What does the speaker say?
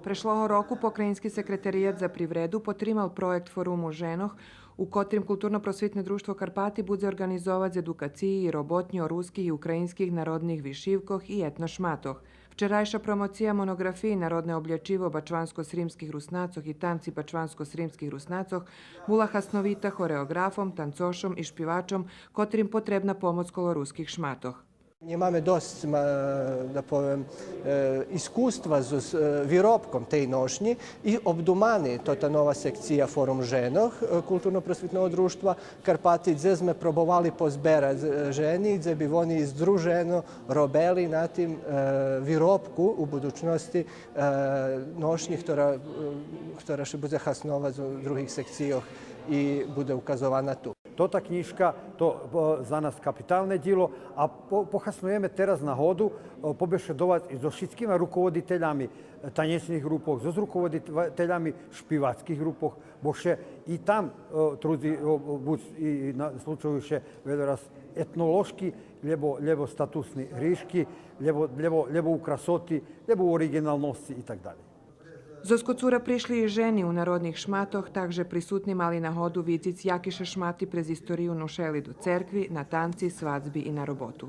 Preшлого року Pokrajinski sekretariat za privredu potримал проект форуму женох, у котрим културно-просвітне друштво Карпати буде організовати з едукації і роботні о руських і українських народних вишивках і етношматах. Вчерajša promocija monografiji Narodne oblječivo bačvansko-srimskih rusnacoh i tanci bačvansko-srimskih rusnacoh bula hasnovita horeografom, tancošom i špivačom, kotrim potrebna pomoc koloruskih šmatoh. Imamo dosti, da povem, iskustva z výrobkom tej nošnji i obdumani to ta nova sekcija Forum ženoh kulturno-prosvitného društva Karpati, gdje sme probovali pozberati ženi, gdje bi oni združeno robili na tim výrobku u budućnosti nošnji, która še bude hasnova z drugih sekcijoh i bude ukazovana tu. Та книжка, то за нас капиталне діло, а похаснуємо teraz на ходу побеседовати зо všetkými руководителями танечних групок, з руководителями шпівацьких групок, бо ще і там труди і на случаю ще раз етнолошки, лебо статусні грішки, лебо у красоти, лебо у оригінальності і так далі. Zo Skocura prišli i ženi u narodnih šmatoh, takže prisutni mali na hodu vidzic jakiše šmati prez istoriju nušeli do cerkvi, na tanci, svadbi i na robotu.